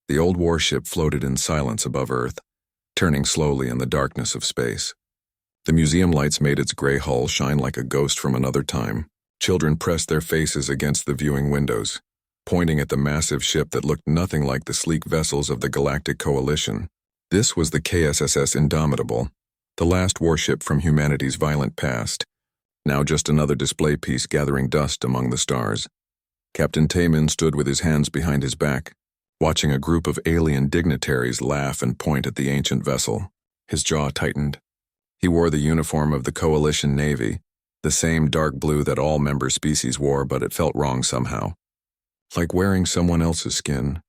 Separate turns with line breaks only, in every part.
The old warship floated in silence above Earth, turning slowly in the darkness of space. The museum lights made its gray hull shine like a ghost from another time. Children pressed their faces against the viewing windows, pointing at the massive ship that looked nothing like the sleek vessels of the Galactic Coalition. This was the KSSS Indomitable, the last warship from humanity's violent past, now just another display piece gathering dust among the stars. Captain Taman stood with his hands behind his back, watching a group of alien dignitaries laugh and point at the ancient vessel. His jaw tightened. He wore the uniform of the Coalition Navy, the same dark blue that all member species wore, but it felt wrong somehow. Like wearing someone else's skin.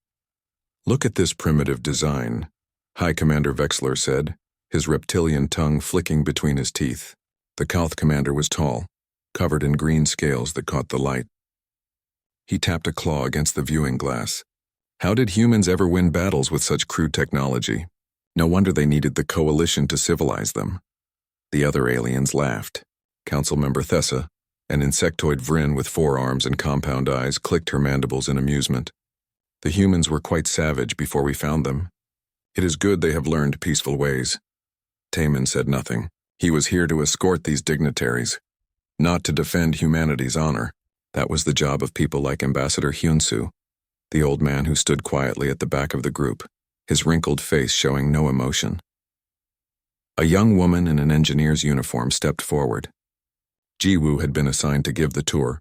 "Look at this primitive design," High Commander Vexler said, his reptilian tongue flicking between his teeth. The Calth commander was tall, covered in green scales that caught the light. He tapped a claw against the viewing glass. How did humans ever win battles with such crude technology? No wonder they needed the Coalition to civilize them. The other aliens laughed. Council member Thessa, an insectoid Vryn with 4 arms and compound eyes, clicked her mandibles in amusement. The humans were quite savage before we found them. It is good they have learned peaceful ways. Taman said nothing. He was here to escort these dignitaries, not to defend humanity's honor. That was the job of people like Ambassador Hyunsu, the old man who stood quietly at the back of the group, his wrinkled face showing no emotion. A young woman in an engineer's uniform stepped forward. Jiwoo had been assigned to give the tour,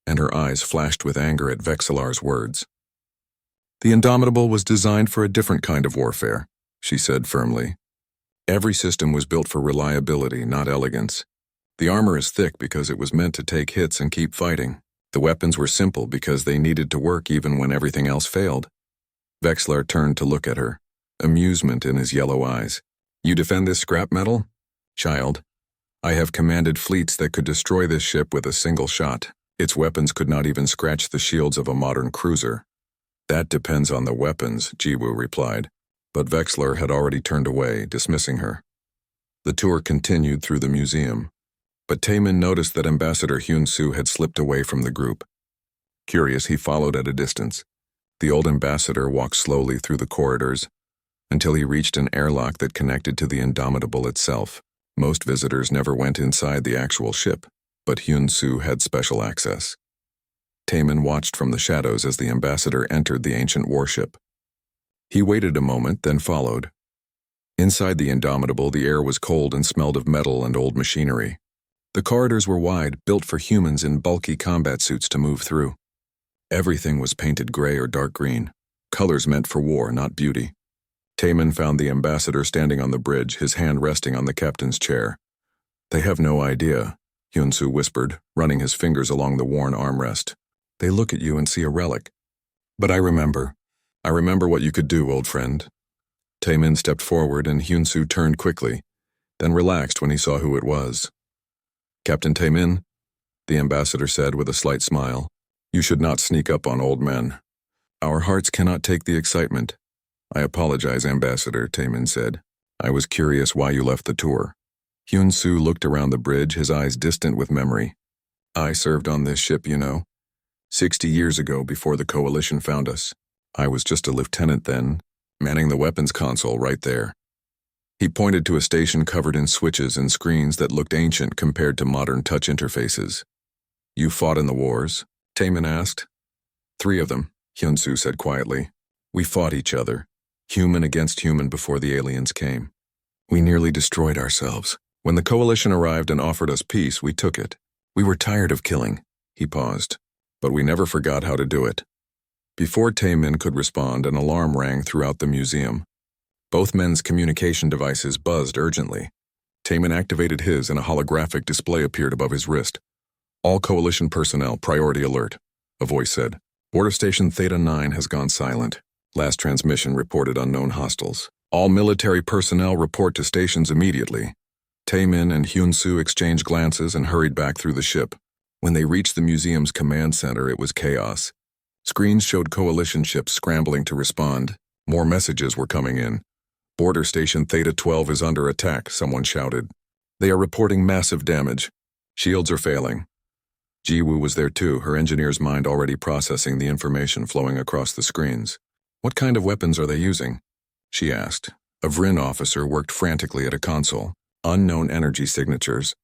and her eyes flashed with anger at Vexillar's words. "The Indomitable was designed for a different kind of warfare," she said firmly. "Every system was built for reliability, not elegance. The armor is thick because it was meant to take hits and keep fighting. The weapons were simple because they needed to work even when everything else failed." Vexillar turned to look at her, amusement in his yellow eyes. "You defend this scrap metal? Child, I have commanded fleets that could destroy this ship with a single shot. Its weapons could not even scratch the shields of a modern cruiser." "That depends on the weapons," Jiwoo replied, but Vexillar had already turned away, dismissing her. The tour continued through the museum, but Taman noticed that Ambassador Hyunsu had slipped away from the group. Curious, he followed at a distance. The old ambassador walked slowly through the corridors until he reached an airlock that connected to the Indomitable itself. Most visitors never went inside the actual ship, but Hyunsu had special access. Taman watched from the shadows as the ambassador entered the ancient warship. He waited a moment, then followed. Inside the Indomitable, the air was cold and smelled of metal and old machinery. The corridors were wide, built for humans in bulky combat suits to move through. Everything was painted gray or dark green, colors meant for war, not beauty. Taman found the ambassador standing on the bridge, his hand resting on the captain's chair. "They have no idea," Hyunsu whispered, running his fingers along the worn armrest. "They look at you and see a relic. But I remember what you could do, old friend." Taman stepped forward and Hyunsu turned quickly, then relaxed when he saw who it was. "Captain Taman," the ambassador said with a slight smile, "you should not sneak up on old men. Our hearts cannot take the excitement." "I apologize, Ambassador," Taman said. "I was curious why you left the tour." Hyunsu looked around the bridge, his eyes distant with memory. "I served on this ship, you know. 60 years ago, before the Coalition found us. I was just a lieutenant then, manning the weapons console right there." He pointed to a station covered in switches and screens that looked ancient compared to modern touch interfaces. "You fought in the wars?" Taman asked. "3 of them," Hyunsu said quietly. "We fought each other, human against human before the aliens came. We nearly destroyed ourselves. When the Coalition arrived and offered us peace, we took it. We were tired of killing." He paused. "But we never forgot how to do it." Before Taman could respond, an alarm rang throughout the museum. Both men's communication devices buzzed urgently. Taman activated his and a holographic display appeared above his wrist. "All Coalition personnel, priority alert," a voice said. "Border Station Theta 9 has gone silent. Last transmission reported unknown hostiles. All military personnel report to stations immediately." Taman and Hyunsu exchanged glances and hurried back through the ship. When they reached the museum's command center, it was chaos. Screens showed Coalition ships scrambling to respond. More messages were coming in. "Border Station Theta 12 is under attack," someone shouted. "They are reporting massive damage. Shields are failing." Jiwoo was there too, her engineer's mind already processing the information flowing across the screens. What kind of weapons are they using? She asked. A Vrin officer worked frantically at a console. Unknown energy signatures.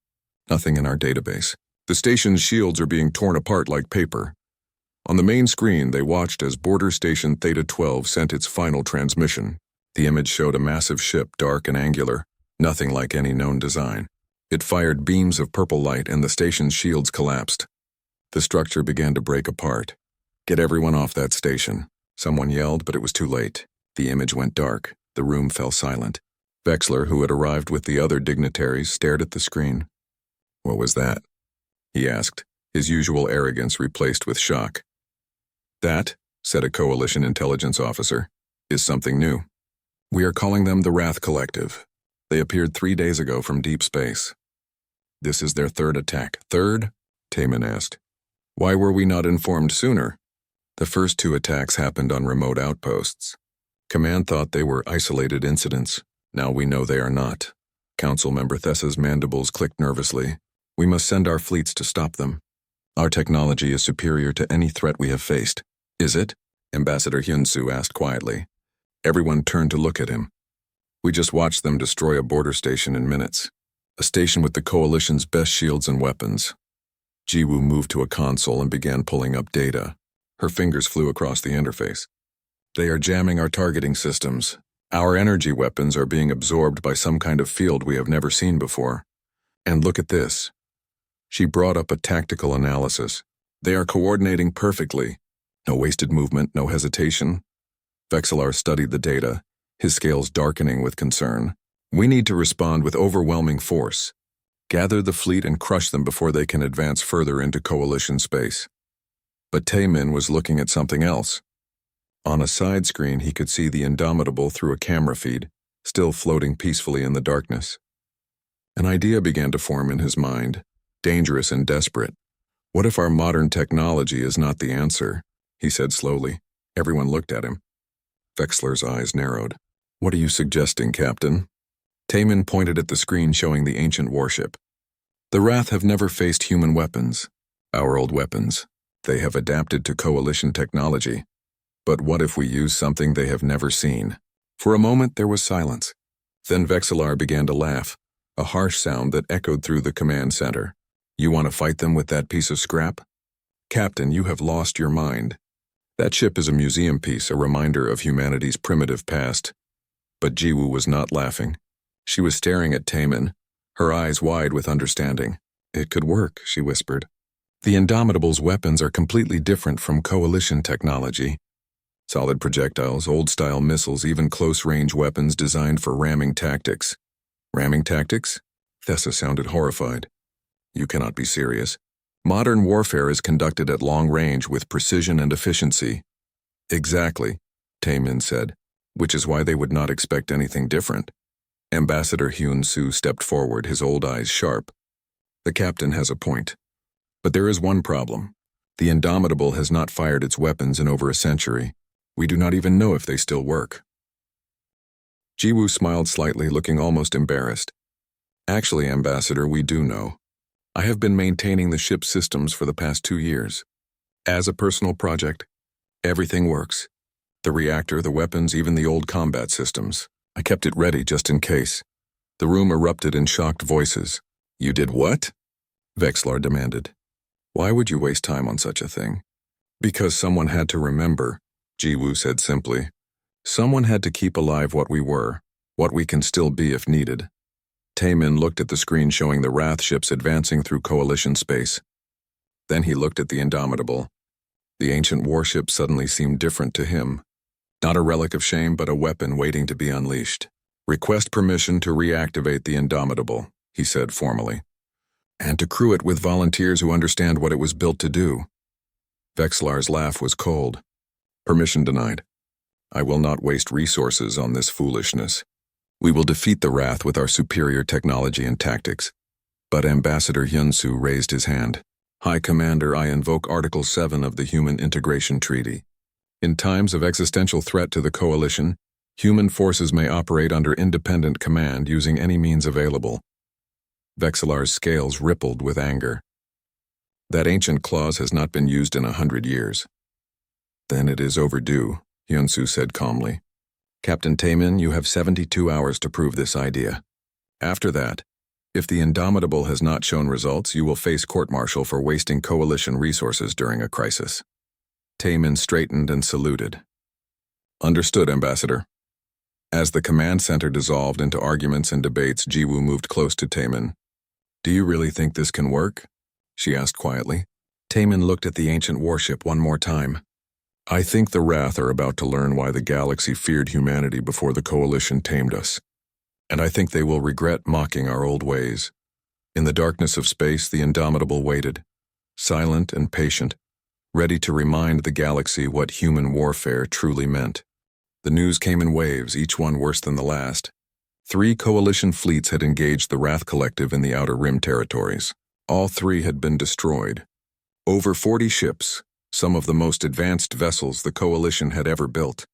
Nothing in our database. The station's shields are being torn apart like paper. On the main screen, they watched as Border Station Theta-12 sent its final transmission. The image showed a massive ship, dark and angular, nothing like any known design. It fired beams of purple light and the station's shields collapsed. The structure began to break apart. "Get everyone off that station," someone yelled, but it was too late. The image went dark. The room fell silent. Vexler, who had arrived with the other dignitaries, stared at the screen. "What was that?" he asked, his usual arrogance replaced with shock. "That," said a Coalition intelligence officer, "is something new. We are calling them the Wrath Collective. They appeared 3 days ago from deep space. This is their third attack." "Third?" Taman asked. "Why were we not informed sooner?" "The first 2 attacks happened on remote outposts. Command thought they were isolated incidents. Now we know they are not." Council member Thessa's mandibles clicked nervously. "We must send our fleets to stop them. Our technology is superior to any threat we have faced." "Is it?" Ambassador Hyunsu asked quietly. Everyone turned to look at him. "We just watched them destroy a border station in minutes. A station with the Coalition's best shields and weapons." Jiwoo moved to a console and began pulling up data. Her fingers flew across the interface. "They are jamming our targeting systems. Our energy weapons are being absorbed by some kind of field we have never seen before. And look at this." She brought up a tactical analysis. "They are coordinating perfectly. No wasted movement, no hesitation." Vexelar studied the data, his scales darkening with concern. "We need to respond with overwhelming force. Gather the fleet and crush them before they can advance further into Coalition space." But Taemin was looking at something else. On a side screen, he could see the Indomitable through a camera feed, still floating peacefully in the darkness. An idea began to form in his mind, dangerous and desperate. "What if our modern technology is not the answer?" he said slowly. Everyone looked at him. Vexler's eyes narrowed. "What are you suggesting, Captain?" Taemin pointed at the screen showing the ancient warship. "The Wrath have never faced human weapons. Our old weapons. They have adapted to Coalition technology. But what if we use something they have never seen?" For a moment there was silence. Then Vexelar began to laugh, a harsh sound that echoed through the command center. "You want to fight them with that piece of scrap? Captain, you have lost your mind. That ship is a museum piece, a reminder of humanity's primitive past." But Jiwoo was not laughing. She was staring at Taemin, her eyes wide with understanding. "It could work," she whispered. "The Indomitable's weapons are completely different from Coalition technology. Solid projectiles, old-style missiles, even close-range weapons designed for ramming tactics." "Ramming tactics?" Thessa sounded horrified. "You cannot be serious. Modern warfare is conducted at long range with precision and efficiency." "Exactly," Taemin said, "which is why they would not expect anything different." Ambassador Hyun-soo stepped forward, his old eyes sharp. "The captain has a point. But there is one problem. The Indomitable has not fired its weapons in over a century. We do not even know if they still work." Jiwoo smiled slightly, looking almost embarrassed. "Actually, Ambassador, we do know. I have been maintaining the ship's systems for the past 2 years. As a personal project, everything works. The reactor, the weapons, even the old combat systems. I kept it ready just in case." The room erupted in shocked voices. "You did what?" Vexlar demanded. "Why would you waste time on such a thing?" "Because someone had to remember," Jiwoo said simply. "Someone had to keep alive what we were, what we can still be if needed." Taemin looked at the screen showing the Wrath ships advancing through Coalition space. Then he looked at the Indomitable. The ancient warship suddenly seemed different to him. Not a relic of shame, but a weapon waiting to be unleashed. "Request permission to reactivate the Indomitable," he said formally. "And to crew it with volunteers who understand what it was built to do." Vexlar's laugh was cold. "Permission denied. I will not waste resources on this foolishness. We will defeat the Wrath with our superior technology and tactics." But Ambassador Hyun-soo raised his hand. "High Commander, I invoke Article 7 of the Human Integration Treaty. In times of existential threat to the Coalition, human forces may operate under independent command using any means available." Vexelar's scales rippled with anger. "That ancient clause has not been used in 100 years. Then it is overdue," Hyunsu said calmly. Captain Taemin, you have 72 hours to prove this idea. After that, if the Indomitable has not shown results, you will face court-martial for wasting coalition resources during a crisis. Taemin straightened and saluted. Understood, Ambassador. As the command center dissolved into arguments and debates, Jiwoo moved close to Taemin. Do you really think this can work? She asked quietly. Taemin looked at the ancient warship one more time. I think the Wrath are about to learn why the galaxy feared humanity before the coalition tamed us. And I think they will regret mocking our old ways. In the darkness of space, the Indomitable waited, silent and patient, ready to remind the galaxy what human warfare truly meant. The news came in waves, each one worse than the last. 3 coalition fleets had engaged the Wrath Collective in the Outer Rim territories. All 3 had been destroyed. Over 40 ships, some of the most advanced vessels the coalition had ever built,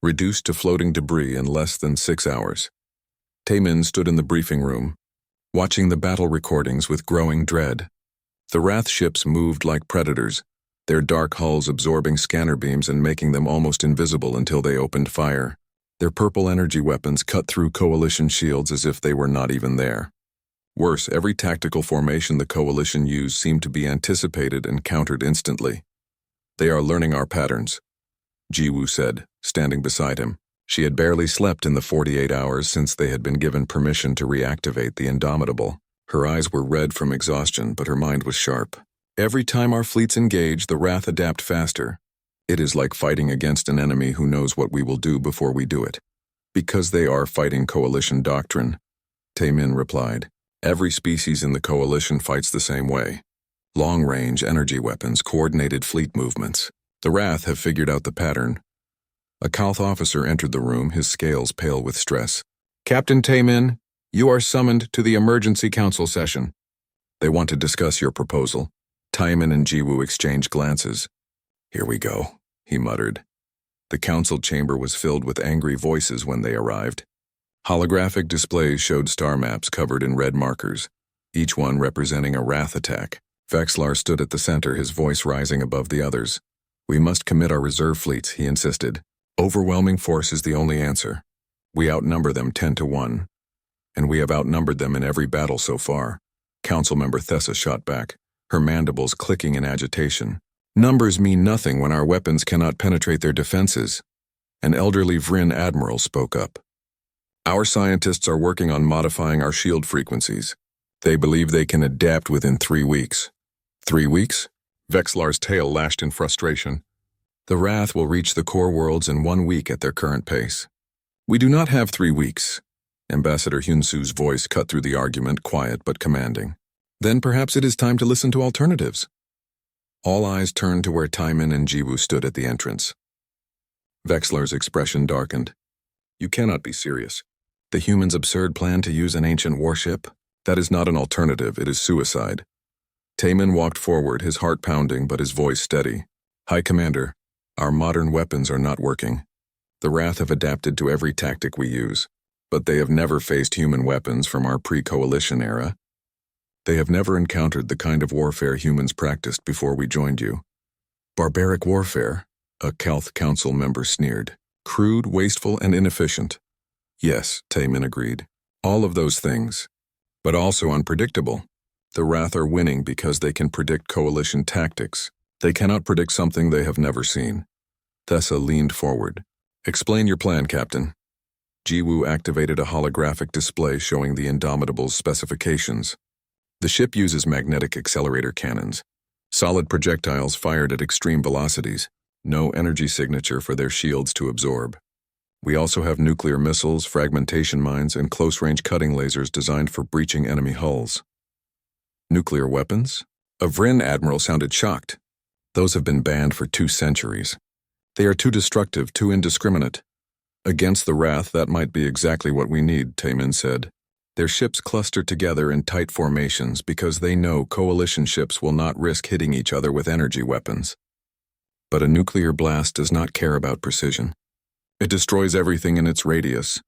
reduced to floating debris in less than 6 hours. Taemin stood in the briefing room, watching the battle recordings with growing dread. The Wrath ships moved like predators, their dark hulls absorbing scanner beams and making them almost invisible until they opened fire. Their purple energy weapons cut through coalition shields as if they were not even there. Worse, every tactical formation the coalition used seemed to be anticipated and countered instantly. They are learning our patterns, Jiwoo said, standing beside him. She had barely slept in the 48 hours since they had been given permission to reactivate the Indomitable. Her eyes were red from exhaustion, but her mind was sharp. Every time our fleets engage, the Wrath adapt faster. It is like fighting against an enemy who knows what we will do before we do it. Because they are fighting coalition doctrine, Taemin replied. Every species in the coalition fights the same way. Long-range energy weapons, coordinated fleet movements. The Wrath have figured out the pattern. A Kalth officer entered the room, his scales pale with stress. Captain Taemin, you are summoned to the emergency council session. They want to discuss your proposal. Taemin and Jiwoo exchanged glances. Here we go, he muttered. The council chamber was filled with angry voices when they arrived. Holographic displays showed star maps covered in red markers, each one representing a Wrath attack. Vexlar stood at the center, his voice rising above the others. We must commit our reserve fleets, he insisted. Overwhelming force is the only answer. We outnumber them 10-1, and we have outnumbered them in every battle so far. Councilmember Thessa shot back, her mandibles clicking in agitation. Numbers mean nothing when our weapons cannot penetrate their defenses. An elderly Vryn admiral spoke up. Our scientists are working on modifying our shield frequencies. They believe they can adapt within 3 weeks. 3 weeks? Vexlar's tail lashed in frustration. The Wrath will reach the core worlds in 1 week at their current pace. We do not have 3 weeks. Ambassador Hyunsu's voice cut through the argument, quiet but commanding. Then perhaps it is time to listen to alternatives. All eyes turned to where Taemin and Jiwoo stood at the entrance. Vexlar's expression darkened. You cannot be serious. The humans' absurd plan to use an ancient warship? That is not an alternative, it is suicide. Taemin walked forward, his heart pounding but his voice steady. High Commander, our modern weapons are not working. The Wrath have adapted to every tactic we use, but they have never faced human weapons from our pre-coalition era. They have never encountered the kind of warfare humans practiced before we joined you. Barbaric warfare, a Kalth Council member sneered. Crude, wasteful, and inefficient. Yes, Taemin agreed. All of those things. But also unpredictable. The Wrath are winning because they can predict coalition tactics. They cannot predict something they have never seen. Thessa leaned forward. Explain your plan, Captain. Jiwoo activated a holographic display showing the Indomitable's specifications. The ship uses magnetic accelerator cannons, solid projectiles fired at extreme velocities, no energy signature for their shields to absorb. We also have nuclear missiles, fragmentation mines, and close-range cutting lasers designed for breaching enemy hulls. Nuclear weapons? A Vryn admiral sounded shocked. Those have been banned for 2 centuries. They are too destructive, too indiscriminate. Against the Wrath, that might be exactly what we need, Taemin said. Their ships cluster together in tight formations because they know coalition ships will not risk hitting each other with energy weapons. But a nuclear blast does not care about precision. It destroys everything in its radius.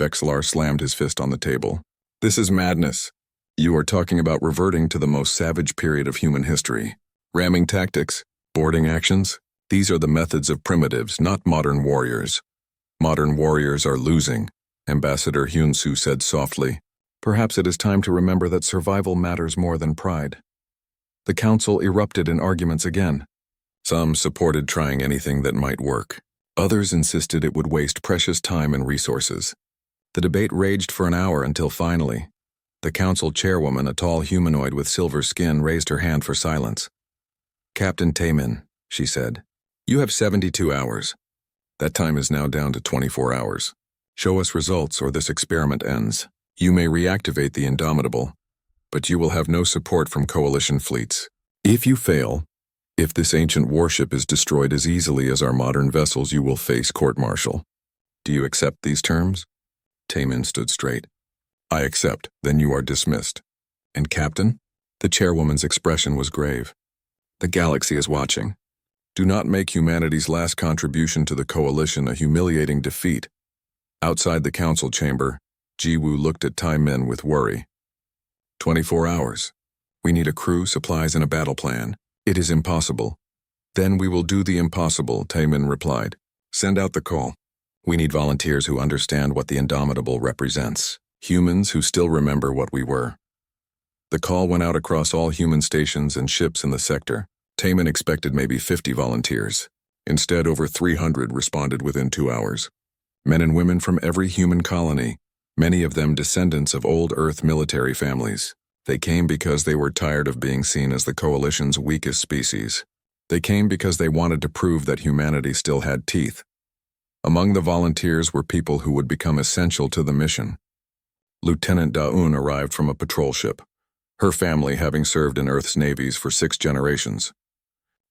Vexlar slammed his fist on the table. This is madness. You are talking about reverting to the most savage period of human history. Ramming tactics, boarding actions. These are the methods of primitives, not modern warriors. Modern warriors are losing, Ambassador Hyun-soo said softly. Perhaps it is time to remember that survival matters more than pride. The council erupted in arguments again. Some supported trying anything that might work. Others insisted it would waste precious time and resources. The debate raged for an hour until finally, the council chairwoman, a tall humanoid with silver skin, raised her hand for silence. Captain Taemin, she said, you have 72 hours. That time is now down to 24 hours. Show us results or this experiment ends. You may reactivate the Indomitable, but you will have no support from coalition fleets. If you fail, if this ancient warship is destroyed as easily as our modern vessels, you will face court-martial. Do you accept these terms? Taemin stood straight. I accept, then you are dismissed. And Captain? The chairwoman's expression was grave. The galaxy is watching. Do not make humanity's last contribution to the coalition a humiliating defeat. Outside the council chamber, Ji-woo looked at Taemin with worry. 24 hours. We need a crew, supplies, and a battle plan. It is impossible. Then we will do the impossible, Taemin replied. Send out the call. We need volunteers who understand what the Indomitable represents. Humans who still remember what we were. The call went out across all human stations and ships in the sector. Taemin expected maybe 50 volunteers. Instead, over 300 responded within 2 hours. Men and women from every human colony, many of them descendants of old Earth military families. They came because they were tired of being seen as the coalition's weakest species. They came because they wanted to prove that humanity still had teeth. Among the volunteers were people who would become essential to the mission. Lieutenant Da-un arrived from a patrol ship, her family having served in Earth's navies for 6 generations.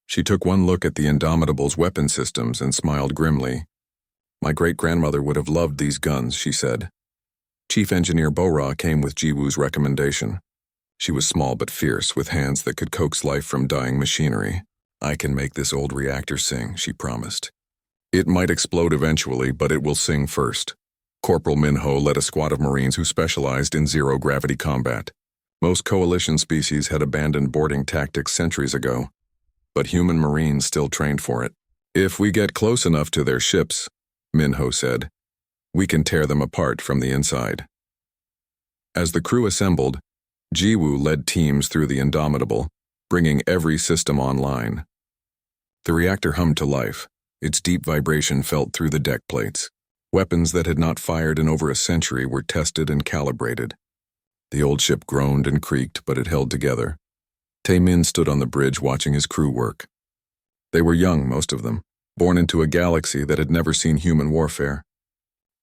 She took one look at the Indomitable's weapon systems and smiled grimly. My great-grandmother would have loved these guns, she said. Chief Engineer Bo-ra came with Ji-woo's recommendation. She was small but fierce, with hands that could coax life from dying machinery. I can make this old reactor sing, she promised. It might explode eventually, but it will sing first. Corporal Min-ho led a squad of Marines who specialized in zero-gravity combat. Most coalition species had abandoned boarding tactics centuries ago, but human Marines still trained for it. If we get close enough to their ships, Min-ho said, we can tear them apart from the inside. As the crew assembled, Ji-woo led teams through the Indomitable, bringing every system online. The reactor hummed to life, its deep vibration felt through the deck plates. Weapons that had not fired in over a century were tested and calibrated. The old ship groaned and creaked, but it held together. Taemin stood on the bridge watching his crew work. They were young, most of them, born into a galaxy that had never seen human warfare.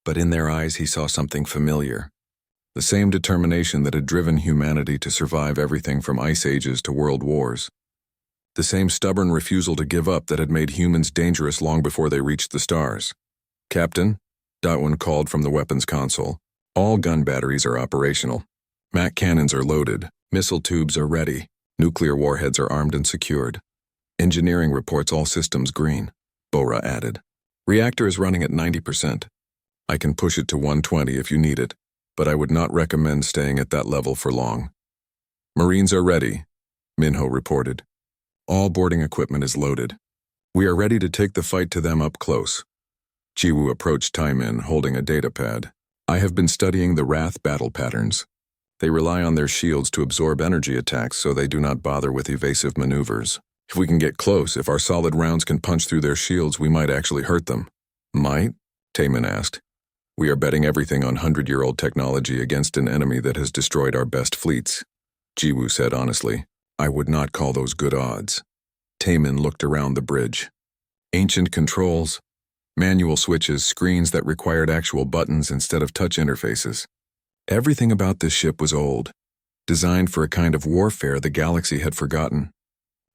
But in their eyes he saw something familiar. The same determination that had driven humanity to survive everything from ice ages to world wars. The same stubborn refusal to give up that had made humans dangerous long before they reached the stars. Captain, Da-un called from the weapons console. All gun batteries are operational. MAC cannons are loaded. Missile tubes are ready. Nuclear warheads are armed and secured. Engineering reports all systems green, Bo-ra added. Reactor is running at 90%. I can push it to 120 if you need it, but I would not recommend staying at that level for long. Marines are ready, Min-ho reported. All boarding equipment is loaded. We are ready to take the fight to them up close. Ji-woo approached Taemin holding a data pad. I have been studying the Wrath battle patterns. They rely on their shields to absorb energy attacks so they do not bother with evasive maneuvers. If we can get close, if our solid rounds can punch through their shields, we might actually hurt them. Might? Taemin asked. We are betting everything on 100-year-old technology against an enemy that has destroyed our best fleets. Ji-woo said honestly. I would not call those good odds. Taemin looked around the bridge. Ancient controls, manual switches, screens that required actual buttons instead of touch interfaces. Everything about this ship was old, designed for a kind of warfare the galaxy had forgotten.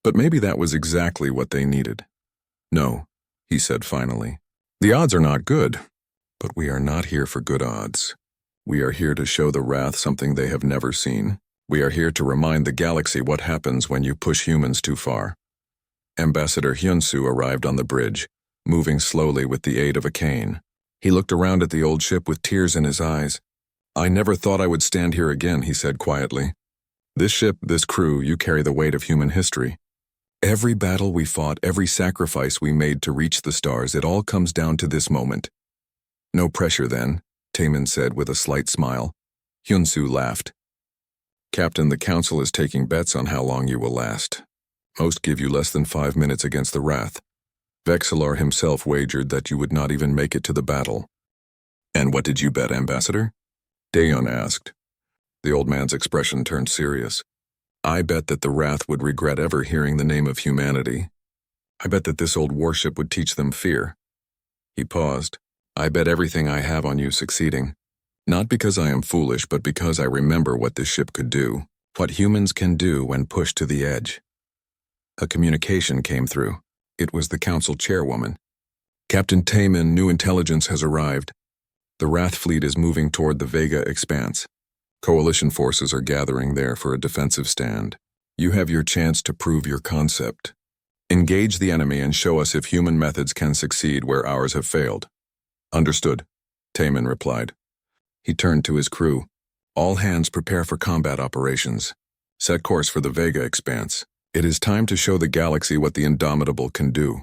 But maybe that was exactly what they needed. No, he said finally. The odds are not good, but we are not here for good odds. We are here to show the Wrath something they have never seen. We are here to remind the galaxy what happens when you push humans too far. Ambassador Hyun-soo arrived on the bridge, moving slowly with the aid of a cane. He looked around at the old ship with tears in his eyes. I never thought I would stand here again, he said quietly. This ship, this crew, you carry the weight of human history. Every battle we fought, every sacrifice we made to reach the stars, it all comes down to this moment. No pressure then, Taemin said with a slight smile. Hyunsu laughed. Captain, the council is taking bets on how long you will last. Most give you less than 5 minutes against the Wrath. Vexillar himself wagered that you would not even make it to the battle. And what did you bet, Ambassador? Daeon asked. The old man's expression turned serious. I bet that the Wrath would regret ever hearing the name of humanity. I bet that this old warship would teach them fear. He paused. I bet everything I have on you succeeding. Not because I am foolish, but because I remember what this ship could do, what humans can do when pushed to the edge. A communication came through. It was the council chairwoman. Captain Taemin, new intelligence has arrived. The Wrath fleet is moving toward the Vega expanse. Coalition forces are gathering there for a defensive stand. You have your chance to prove your concept. Engage the enemy and show us if human methods can succeed where ours have failed. Understood, Taemin replied. He turned to his crew. All hands prepare for combat operations. Set course for the Vega expanse. It is time to show the galaxy what the Indomitable can do.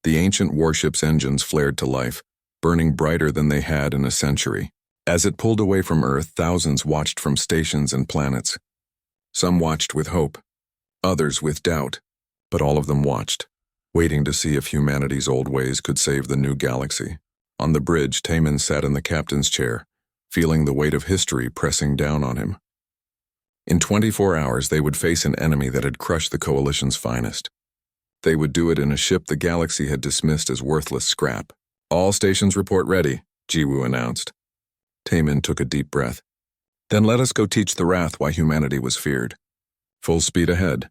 The ancient warship's engines flared to life, burning brighter than they had in a century. As it pulled away from Earth, thousands watched from stations and planets. Some watched with hope, others with doubt, but all of them watched, waiting to see if humanity's old ways could save the new galaxy. On the bridge, Taemin sat in the captain's chair, feeling the weight of history pressing down on him. In 24 hours, they would face an enemy that had crushed the Coalition's finest. They would do it in a ship the galaxy had dismissed as worthless scrap. All stations report ready, Jiwoo announced. Taemin took a deep breath. Then let us go teach the Wrath why humanity was feared. Full speed ahead.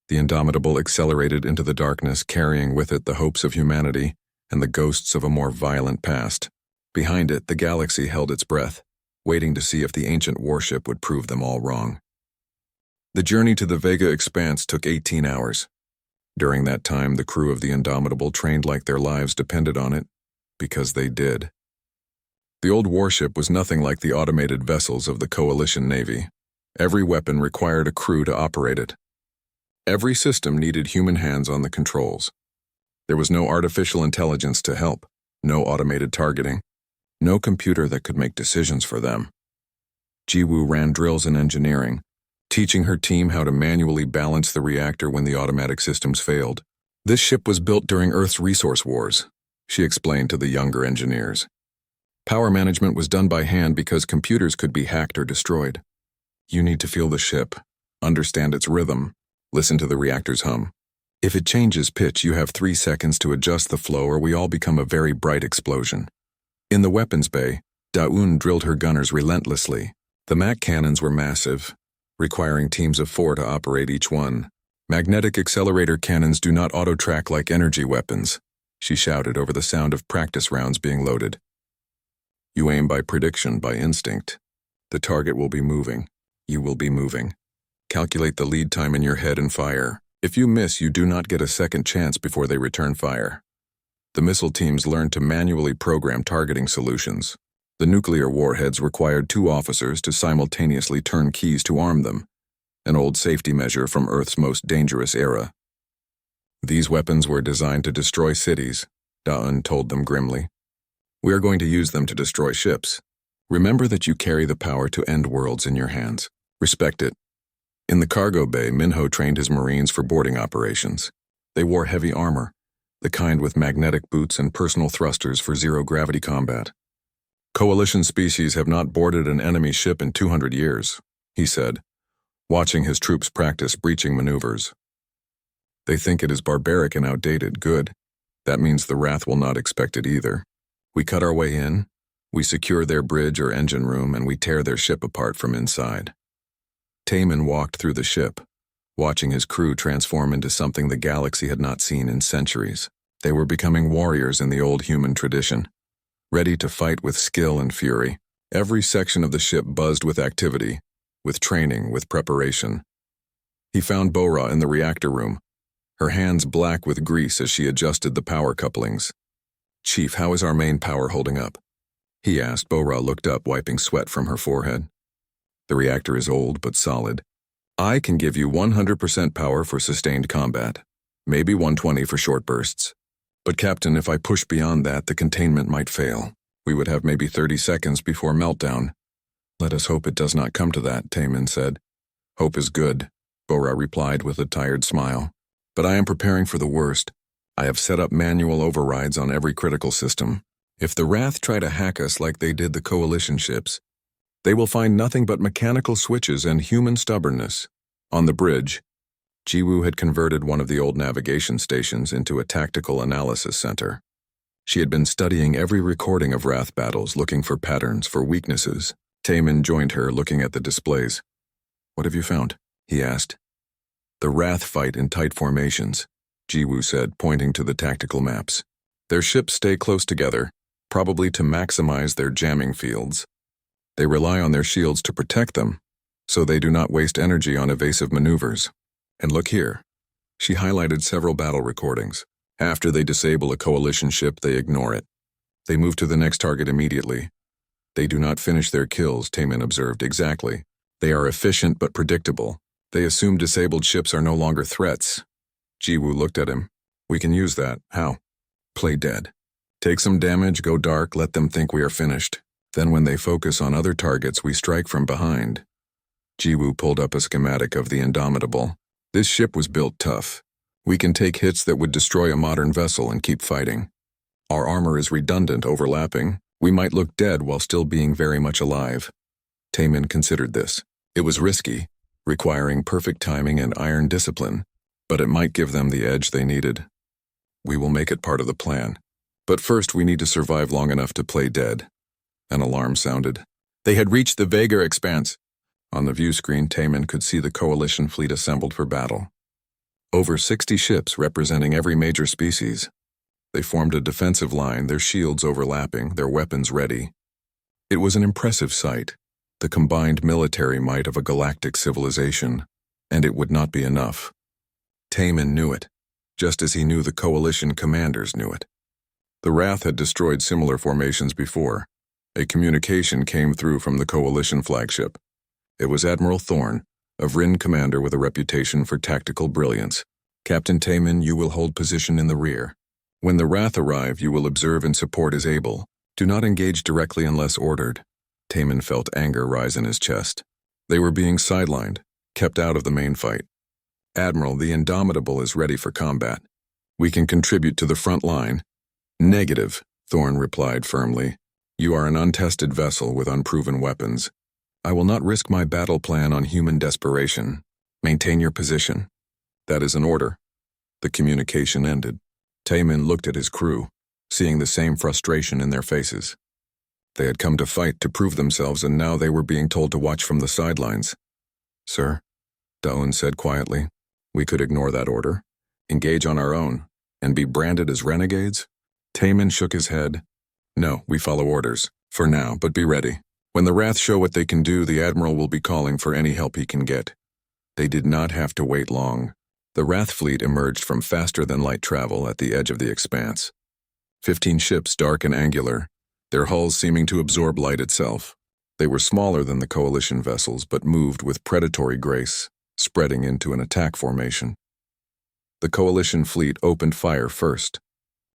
The Indomitable accelerated into the darkness, carrying with it the hopes of humanity and the ghosts of a more violent past. Behind it, the galaxy held its breath, waiting to see if the ancient warship would prove them all wrong. The journey to the Vega expanse took 18 hours. During that time, the crew of the Indomitable trained like their lives depended on it, because they did. The old warship was nothing like the automated vessels of the Coalition Navy. Every weapon required a crew to operate it. Every system needed human hands on the controls. There was no artificial intelligence to help, no automated targeting, no computer that could make decisions for them. Jiwoo ran drills in engineering, teaching her team how to manually balance the reactor when the automatic systems failed. This ship was built during Earth's resource wars, she explained to the younger engineers. Power management was done by hand because computers could be hacked or destroyed. You need to feel the ship, understand its rhythm, listen to the reactor's hum. If it changes pitch, you have 3 seconds to adjust the flow or we all become a very bright explosion. In the weapons bay, Daeun drilled her gunners relentlessly. The MAC cannons were massive, requiring teams of 4 to operate each one. Magnetic accelerator cannons do not auto-track like energy weapons, she shouted over the sound of practice rounds being loaded. You aim by prediction, by instinct. The target will be moving. You will be moving. Calculate the lead time in your head and fire. If you miss, you do not get a second chance before they return fire. The missile teams learned to manually program targeting solutions. The nuclear warheads required 2 officers to simultaneously turn keys to arm them, an old safety measure from Earth's most dangerous era. These weapons were designed to destroy cities, Daeun told them grimly. We are going to use them to destroy ships. Remember that you carry the power to end worlds in your hands. Respect it. In the cargo bay, Minho trained his Marines for boarding operations. They wore heavy armor, the kind with magnetic boots and personal thrusters for zero-gravity combat. Coalition species have not boarded an enemy ship in 200 years, he said, watching his troops practice breaching maneuvers. They think it is barbaric and outdated. Good. That means the Wrath will not expect it either. We cut our way in, we secure their bridge or engine room, and we tear their ship apart from inside. Taemin walked through the ship, watching his crew transform into something the galaxy had not seen in centuries. They were becoming warriors in the old human tradition, ready to fight with skill and fury. Every section of the ship buzzed with activity, with training, with preparation. He found Bora in the reactor room, her hands black with grease as she adjusted the power couplings. Chief, how is our main power holding up? He asked. Bora looked up, wiping sweat from her forehead. The reactor is old but solid. I can give you 100% power for sustained combat, maybe 120 for short bursts. But Captain, if I push beyond that, the containment might fail. We would have maybe 30 seconds before meltdown. Let us hope it does not come to that, Taman said. Hope is good, Bora replied with a tired smile. But I am preparing for the worst. I have set up manual overrides on every critical system. If the Wrath try to hack us like they did the Coalition ships, they will find nothing but mechanical switches and human stubbornness. On the bridge, Jiwoo had converted one of the old navigation stations into a tactical analysis center. She had been studying every recording of Wrath battles, looking for patterns, for weaknesses. Taman joined her, looking at the displays. What have you found? He asked. The Wrath fight in tight formations, Jiwoo said, pointing to the tactical maps. Their ships stay close together, probably to maximize their jamming fields. They rely on their shields to protect them, so they do not waste energy on evasive maneuvers. And look here. She highlighted several battle recordings. After they disable a Coalition ship, they ignore it. They move to the next target immediately. They do not finish their kills, Taman observed. Exactly. They are efficient but predictable. They assume disabled ships are no longer threats. Jiwoo looked at him. We can use that. How? Play dead. Take some damage, go dark, let them think we are finished. Then when they focus on other targets, we strike from behind. Jiwoo pulled up a schematic of the Indomitable. This ship was built tough. We can take hits that would destroy a modern vessel and keep fighting. Our armor is redundant, overlapping. We might look dead while still being very much alive. Taman considered this. It was risky, requiring perfect timing and iron discipline, but it might give them the edge they needed. We will make it part of the plan. But first we need to survive long enough to play dead. An alarm sounded. They had reached the Vega expanse. On the view screen, Taman could see the Coalition fleet assembled for battle. Over 60 ships representing every major species. They formed a defensive line, their shields overlapping, their weapons ready. It was an impressive sight, the combined military might of a galactic civilization, and it would not be enough. Taman knew it, just as he knew the Coalition commanders knew it. The Wrath had destroyed similar formations before. A communication came through from the Coalition flagship. It was Admiral Thorne, a Vryn commander with a reputation for tactical brilliance. Captain Taman, you will hold position in the rear. When the Wrath arrive, you will observe and support as able. Do not engage directly unless ordered. Taman felt anger rise in his chest. They were being sidelined, kept out of the main fight. Admiral, the Indomitable is ready for combat. We can contribute to the front line. Negative, Thorne replied firmly. You are an untested vessel with unproven weapons. I will not risk my battle plan on human desperation. Maintain your position. That is an order. The communication ended. Taman looked at his crew, seeing the same frustration in their faces. They had come to fight to prove themselves, and now they were being told to watch from the sidelines. Sir, Daun said quietly, we could ignore that order, engage on our own, and be branded as renegades? Taman shook his head. No, we follow orders, for now, but be ready. When the Wrath show what they can do, the Admiral will be calling for any help he can get. They did not have to wait long. The Wrath fleet emerged from faster-than-light travel at the edge of the expanse. 15 ships, dark and angular, their hulls seeming to absorb light itself. They were smaller than the Coalition vessels, but moved with predatory grace, spreading into an attack formation. The Coalition fleet opened fire first.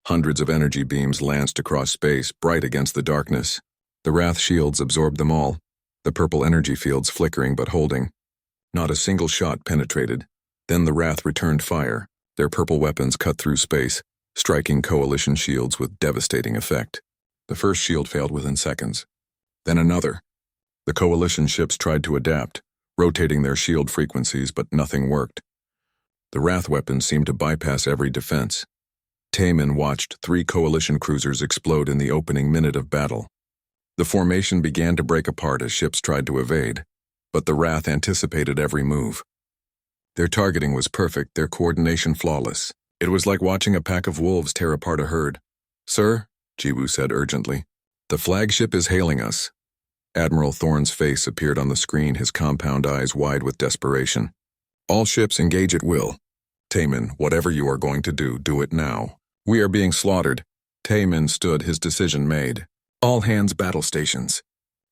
Hundreds of energy beams lanced across space, bright against the darkness. The Wrath shields absorbed them all, the purple energy fields flickering but holding. Not a single shot penetrated. Then the Wrath returned fire. Their purple weapons cut through space, striking Coalition shields with devastating effect. The first shield failed within seconds. Then another. The Coalition ships tried to adapt, rotating their shield frequencies, but nothing worked. The Wrath weapons seemed to bypass every defense. Taman watched 3 Coalition cruisers explode in the opening minute of battle. The formation began to break apart as ships tried to evade, but the Wrath anticipated every move. Their targeting was perfect, their coordination flawless. It was like watching a pack of wolves tear apart a herd. Sir, Jiwoo said urgently, the flagship is hailing us. Admiral Thorne's face appeared on the screen, his compound eyes wide with desperation. All ships engage at will. Taman, whatever you are going to do, do it now. We are being slaughtered. Taman stood, his decision made. All hands battle stations.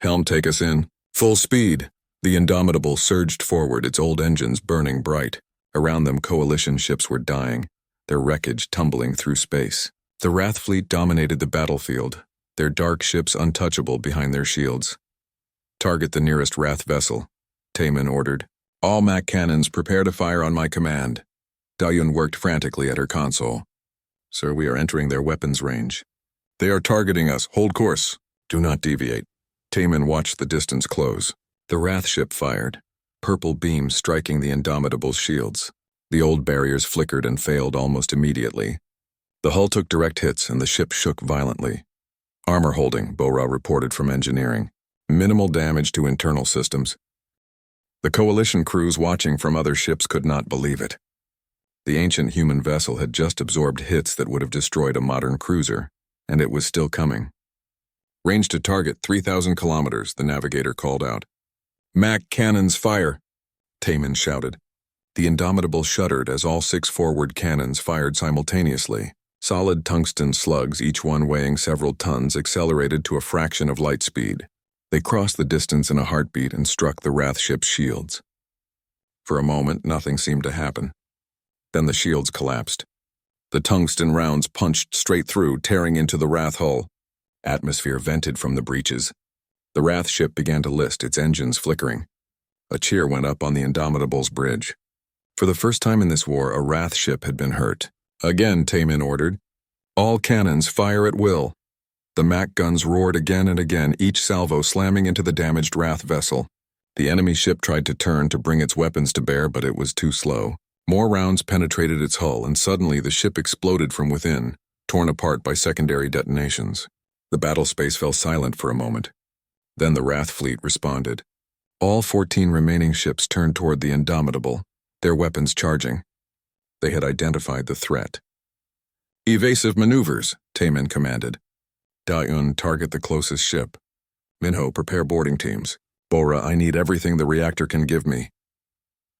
Helm, take us in. Full speed. The Indomitable surged forward, its old engines burning bright. Around them, coalition ships were dying, their wreckage tumbling through space. The Wrath fleet dominated the battlefield, their dark ships untouchable behind their shields. "Target the nearest Wrath vessel," Taemin ordered. "All Mac cannons prepare to fire on my command." Dayun worked frantically at her console. "Sir, we are entering their weapons range." "They are targeting us. Hold course. Do not deviate." Taemin watched the distance close. The Wrath ship fired, purple beams striking the Indomitable's shields. The old barriers flickered and failed almost immediately. The hull took direct hits and the ship shook violently. "Armor holding," Bora reported from engineering. "Minimal damage to internal systems." The coalition crews watching from other ships could not believe it. The ancient human vessel had just absorbed hits that would have destroyed a modern cruiser, and it was still coming. "Range to target 3,000 kilometers, the navigator called out. "Mac cannons fire," Taemin shouted. The Indomitable shuddered as all 6 forward cannons fired simultaneously. Solid tungsten slugs, each one weighing several tons, accelerated to a fraction of light speed. They crossed the distance in a heartbeat and struck the Wrath ship's shields. For a moment, nothing seemed to happen. Then the shields collapsed. The tungsten rounds punched straight through, tearing into the Wrath hull. Atmosphere vented from the breaches. The Wrath ship began to list, its engines flickering. A cheer went up on the Indomitable's bridge. For the first time in this war, a Wrath ship had been hurt. "Again," Taemin ordered. "All cannons fire at will." The Mac guns roared again and again, each salvo slamming into the damaged Wrath vessel. The enemy ship tried to turn to bring its weapons to bear, but it was too slow. More rounds penetrated its hull, and suddenly the ship exploded from within, torn apart by secondary detonations. The battle space fell silent for a moment. Then the Wrath fleet responded. All 14 remaining ships turned toward the Indomitable, their weapons charging. They had identified the threat. "Evasive maneuvers," Taemin commanded. "Dayun, target the closest ship. Minho, prepare boarding teams. Bora, I need everything the reactor can give me."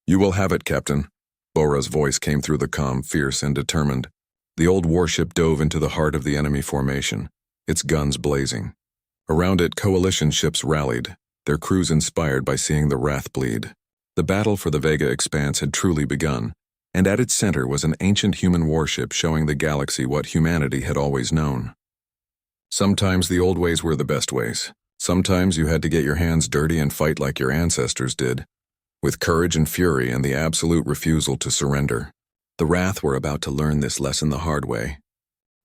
"You will have it, Captain." Bora's voice came through the comm, fierce and determined. The old warship dove into the heart of the enemy formation, its guns blazing. Around it, coalition ships rallied, their crews inspired by seeing the Wrath bleed. The battle for the Vega Expanse had truly begun, and at its center was an ancient human warship showing the galaxy what humanity had always known. Sometimes the old ways were the best ways. Sometimes you had to get your hands dirty and fight like your ancestors did, with courage and fury and the absolute refusal to surrender. The Wrath were about to learn this lesson the hard way.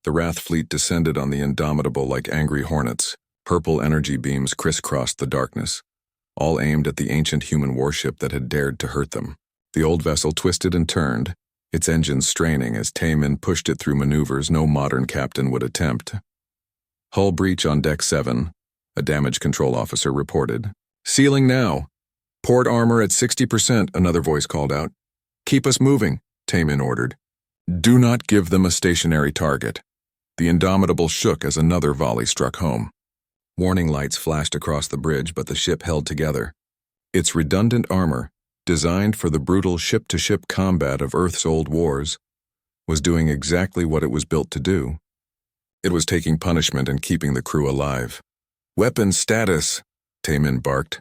The Wrath fleet descended on the Indomitable like angry hornets. Purple energy beams crisscrossed the darkness, all aimed at the ancient human warship that had dared to hurt them. The old vessel twisted and turned, its engines straining as Taemin pushed it through maneuvers no modern captain would attempt. "Hull breach on Deck 7, a damage control officer reported. "Sealing now. Port armor at 60%, another voice called out. "Keep us moving," Taemin ordered. "Do not give them a stationary target." The Indomitable shook as another volley struck home. Warning lights flashed across the bridge, but the ship held together. Its redundant armor, designed for the brutal ship-to-ship combat of Earth's old wars, was doing exactly what it was built to do. It was taking punishment and keeping the crew alive. "Weapons status," Taemin barked.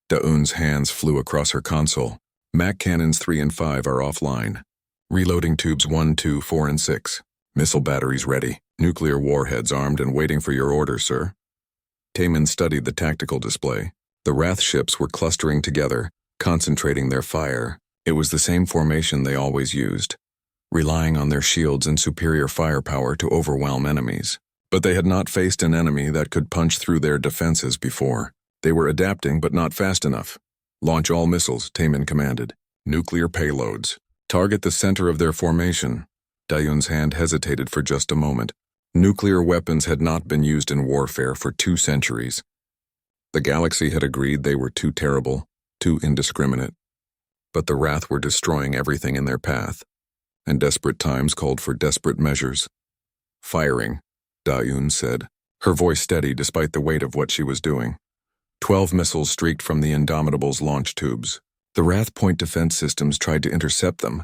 Dayun's hands flew across her console. "Mac cannons 3 and 5 are offline. Reloading tubes 1, 2, 4, and 6. Missile batteries ready. Nuclear warheads armed and waiting for your order, sir." Taemin studied the tactical display. The Wrath ships were clustering together, concentrating their fire. It was the same formation they always used, relying on their shields and superior firepower to overwhelm enemies. But they had not faced an enemy that could punch through their defenses before. They were adapting, but not fast enough. "Launch all missiles," Taemin commanded. "Nuclear payloads. Target the center of their formation." Dayun's hand hesitated for just a moment. Nuclear weapons had not been used in warfare for 2 centuries. The galaxy had agreed they were too terrible, too indiscriminate. But the Wrath were destroying everything in their path, and desperate times called for desperate measures. "Firing," Dayun said, her voice steady despite the weight of what she was doing. 12 missiles streaked from the Indomitable's launch tubes. The Wrath point defense systems tried to intercept them,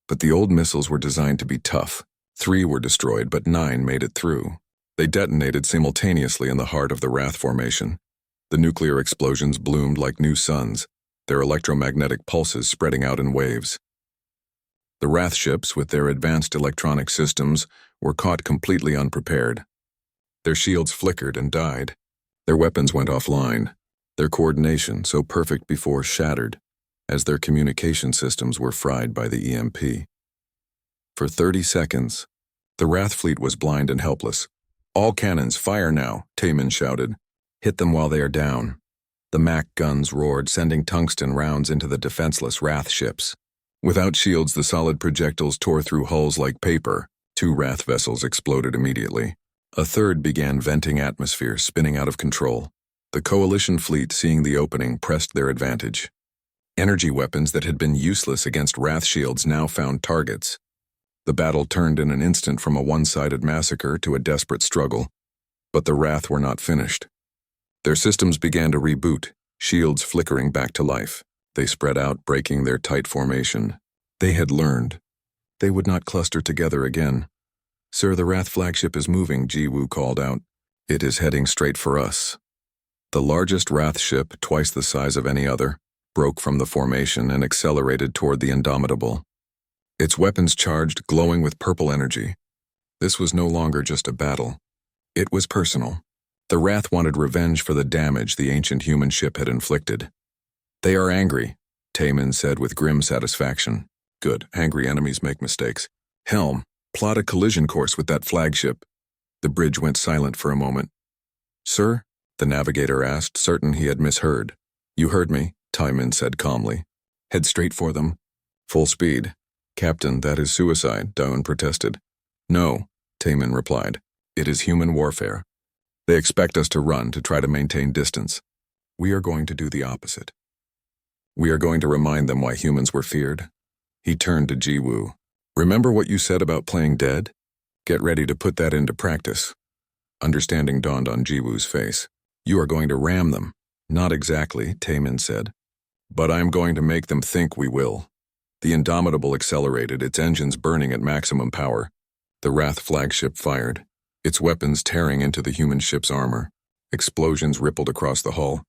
but the old missiles were designed to be tough. 3 were destroyed, but 9 made it through. They detonated simultaneously in the heart of the Wrath formation. The nuclear explosions bloomed like new suns, their electromagnetic pulses spreading out in waves. The Wrath ships, with their advanced electronic systems, were caught completely unprepared. Their shields flickered and died. Their weapons went offline, their coordination, so perfect before, shattered, as their communication systems were fried by the EMP. For 30 seconds, the Wrath fleet was blind and helpless. "All cannons, fire now," Taman shouted. "Hit them while they are down." The Mac guns roared, sending tungsten rounds into the defenseless Wrath ships. Without shields, the solid projectiles tore through hulls like paper. 2 Wrath vessels exploded immediately. A third began venting atmosphere, spinning out of control. The Coalition fleet, seeing the opening, pressed their advantage. Energy weapons that had been useless against Wrath shields now found targets. The battle turned in an instant from a one-sided massacre to a desperate struggle. But the Wrath were not finished. Their systems began to reboot, shields flickering back to life. They spread out, breaking their tight formation. They had learned. They would not cluster together again. "Sir, the Wrath flagship is moving," Ji-Woo called out. "It is heading straight for us." The largest Wrath ship, twice the size of any other, broke from the formation and accelerated toward the Indomitable. Its weapons charged, glowing with purple energy. This was no longer just a battle. It was personal. The Wrath wanted revenge for the damage the ancient human ship had inflicted. "They are angry," Taman said with grim satisfaction. "Good, angry enemies make mistakes. Helm, plot a collision course with that flagship." The bridge went silent for a moment. "Sir?" the navigator asked, certain he had misheard. "You heard me," Taman said calmly. "Head straight for them. Full speed." "Captain, that is suicide," Dawn protested. "No," Taman replied. "It is human warfare. They expect us to run, to try to maintain distance. We are going to do the opposite. We are going to remind them why humans were feared." He turned to Ji-Woo. "Remember what you said about playing dead? Get ready to put that into practice." Understanding dawned on Ji-Woo's face. "You are going to ram them." "Not exactly," Taman said. "But I am going to make them think we will." The Indomitable accelerated, its engines burning at maximum power. The Wrath flagship fired, its weapons tearing into the human ship's armor. Explosions rippled across the hull.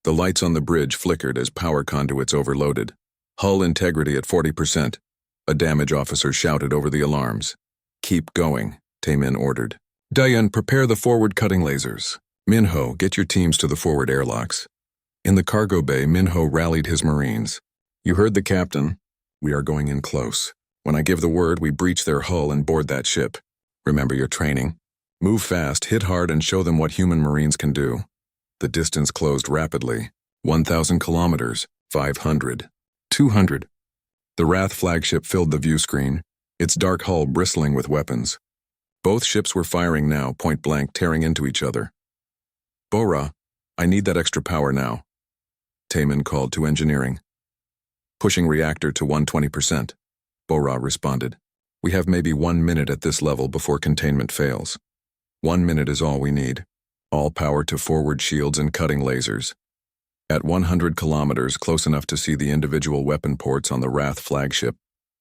The lights on the bridge flickered as power conduits overloaded. "Hull integrity at 40%. A damage officer shouted over the alarms. "Keep going," Taman ordered. "Diane, prepare the forward cutting lasers. Minho, get your teams to the forward airlocks." In the cargo bay, Minho rallied his Marines. "You heard the captain. We are going in close. When I give the word, we breach their hull and board that ship. Remember your training. Move fast, hit hard, and show them what human Marines can do." The distance closed rapidly. 1,000 kilometers, 500, 200. The Wrath flagship filled the view screen, its dark hull bristling with weapons. Both ships were firing now, point blank, tearing into each other. "Bora, I need that extra power now," Taman called to engineering. "Pushing reactor to 120%. Bora responded. "We have maybe 1 minute at this level before containment fails. 1 minute is all we need. All power to forward shields and cutting lasers." At 100 kilometers, close enough to see the individual weapon ports on the Wrath flagship,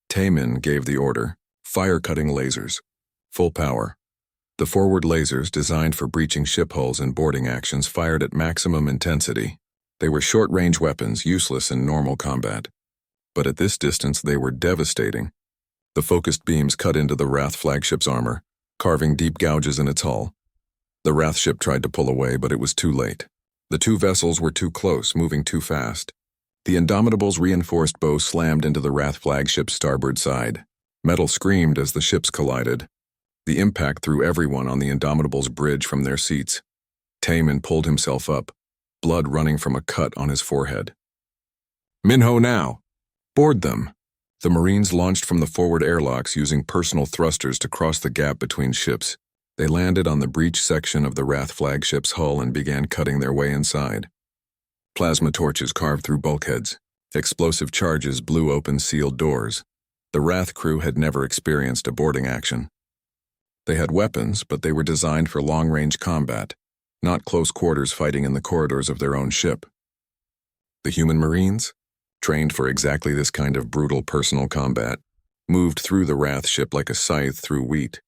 Taman gave the order, "Fire cutting lasers. Full power." The forward lasers, designed for breaching ship hulls and boarding actions, fired at maximum intensity. They were short-range weapons, useless in normal combat. But at this distance, they were devastating. The focused beams cut into the Wrath flagship's armor, carving deep gouges in its hull. The Wrath ship tried to pull away, but it was too late. The 2 vessels were too close, moving too fast. The Indomitable's reinforced bow slammed into the Wrath flagship's starboard side. Metal screamed as the ships collided. The impact threw everyone on the Indomitable's bridge from their seats. Taman pulled himself up, blood running from a cut on his forehead. "Minho now! Board them!" The Marines launched from the forward airlocks using personal thrusters to cross the gap between ships. They landed on the breach section of the Wrath flagship's hull and began cutting their way inside. Plasma torches carved through bulkheads. Explosive charges blew open sealed doors. The Wrath crew had never experienced a boarding action. They had weapons, but they were designed for long-range combat, not close quarters fighting in the corridors of their own ship. The human Marines, trained for exactly this kind of brutal personal combat, moved through the Wrath ship like a scythe through wheat.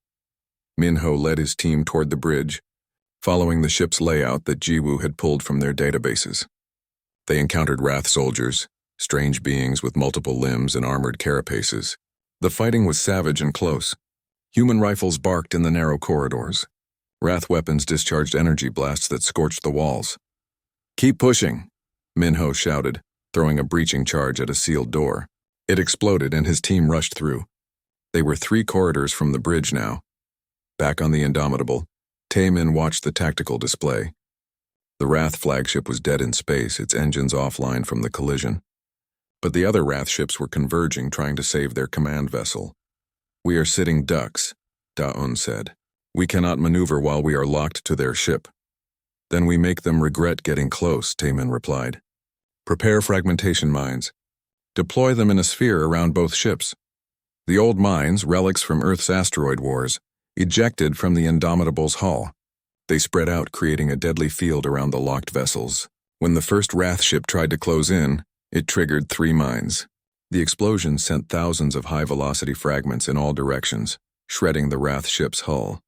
Minho led his team toward the bridge, following the ship's layout that Jiwoo had pulled from their databases. They encountered Wrath soldiers, strange beings with multiple limbs and armored carapaces. The fighting was savage and close. Human rifles barked in the narrow corridors. Wrath weapons discharged energy blasts that scorched the walls. "Keep pushing," Minho shouted, throwing a breaching charge at a sealed door. It exploded and his team rushed through. They were 3 corridors from the bridge now. Back on the Indomitable, Taemin watched the tactical display. The Wrath flagship was dead in space, its engines offline from the collision. But the other Wrath ships were converging, trying to save their command vessel. "We are sitting ducks," Da-un said. "We cannot maneuver while we are locked to their ship." "Then we make them regret getting close," Taemin replied. "Prepare fragmentation mines. Deploy them in a sphere around both ships. The old mines, relics from Earth's asteroid wars, ejected from the Indomitable's hull. They spread out, creating a deadly field around the locked vessels. When the first Wrath ship tried to close in, it triggered 3 mines. The explosion sent thousands of high-velocity fragments in all directions, shredding the Wrath ship's hull.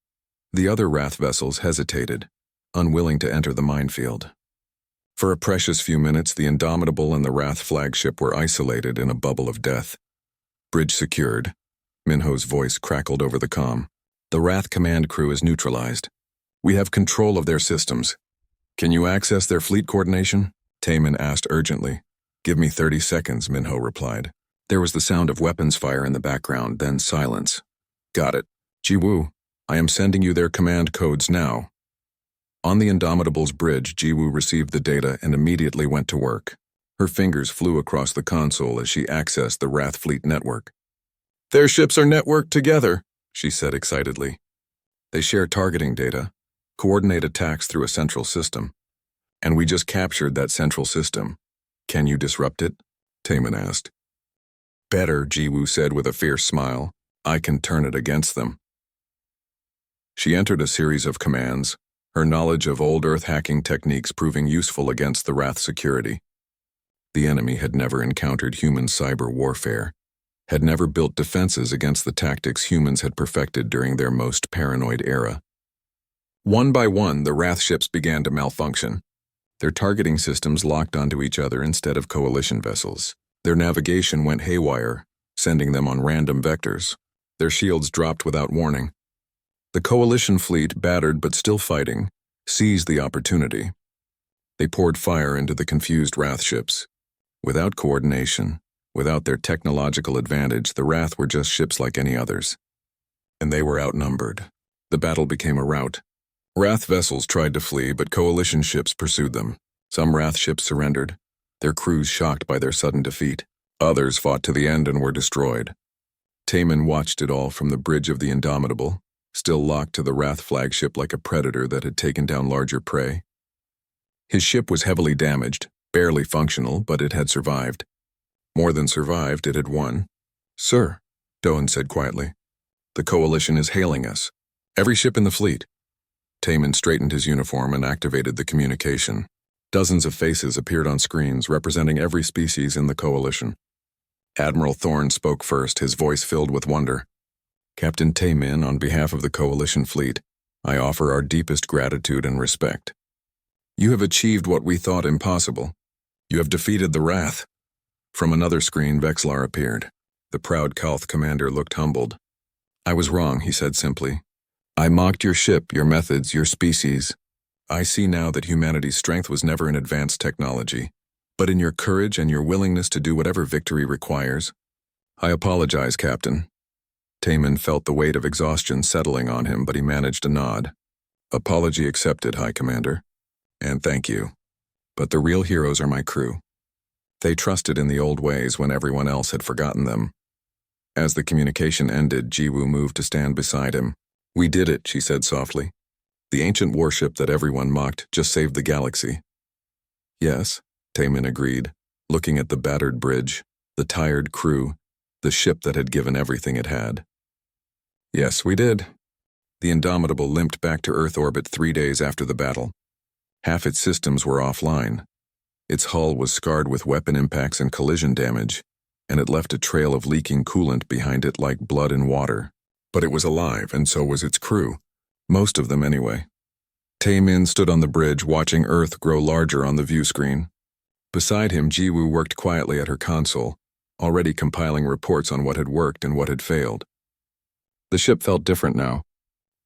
The other Wrath vessels hesitated, unwilling to enter the minefield. For a precious few minutes, the Indomitable and the Wrath flagship were isolated in a bubble of death. "Bridge secured." Minho's voice crackled over the comm. "The Wrath command crew is neutralized. We have control of their systems. Can you access their fleet coordination?" Taemin asked urgently. "Give me 30 seconds, Minho replied. There was the sound of weapons fire in the background, then silence. "Got it. Jiwoo, I am sending you their command codes now." On the Indomitable's bridge, Jiwoo received the data and immediately went to work. Her fingers flew across the console as she accessed the Wrath fleet network. "Their ships are networked together," she said excitedly. "They share targeting data, coordinate attacks through a central system. And we just captured that central system. Can you disrupt it?" Taemin asked. "Better," Jiwoo said with a fierce smile. "I can turn it against them." She entered a series of commands, her knowledge of old Earth hacking techniques proving useful against the Wrath security. The enemy had never encountered human cyber warfare, had never built defenses against the tactics humans had perfected during their most paranoid era. One by one, the Wrath ships began to malfunction. Their targeting systems locked onto each other instead of coalition vessels. Their navigation went haywire, sending them on random vectors. Their shields dropped without warning. The coalition fleet, battered but still fighting, seized the opportunity. They poured fire into the confused Wrath ships. Without coordination, without their technological advantage, the Wrath were just ships like any others. And they were outnumbered. The battle became a rout. Wrath vessels tried to flee, but coalition ships pursued them. Some Wrath ships surrendered, their crews shocked by their sudden defeat. Others fought to the end and were destroyed. Taemin watched it all from the bridge of the Indomitable, still locked to the Wrath flagship like a predator that had taken down larger prey. His ship was heavily damaged, barely functional, but it had survived. More than survived, it had won. "Sir," Da-un said quietly, "the coalition is hailing us. Every ship in the fleet." Taemin straightened his uniform and activated the communication. Dozens of faces appeared on screens representing every species in the coalition. Admiral Thorne spoke first, his voice filled with wonder. "Captain Taemin, on behalf of the coalition fleet, I offer our deepest gratitude and respect. You have achieved what we thought impossible. You have defeated the Wrath." From another screen, Vexlar appeared. The proud Kalth commander looked humbled. "I was wrong," he said simply. "I mocked your ship, your methods, your species. I see now that humanity's strength was never in advanced technology, but in your courage and your willingness to do whatever victory requires. I apologize, Captain." Taemin felt the weight of exhaustion settling on him, but he managed a nod. "Apology accepted, High Commander. And thank you. But the real heroes are my crew. They trusted in the old ways when everyone else had forgotten them." As the communication ended, Jiwoo moved to stand beside him. "We did it," she said softly. "The ancient warship that everyone mocked just saved the galaxy." "Yes," Taemin agreed, looking at the battered bridge, the tired crew, the ship that had given everything it had. "Yes, we did." The Indomitable limped back to Earth orbit 3 days after the battle. Half its systems were offline. Its hull was scarred with weapon impacts and collision damage, and it left a trail of leaking coolant behind it like blood in water. But it was alive, and so was its crew. Most of them anyway. Taemin stood on the bridge watching Earth grow larger on the view screen. Beside him, Jiwoo worked quietly at her console, already compiling reports on what had worked and what had failed. The ship felt different now.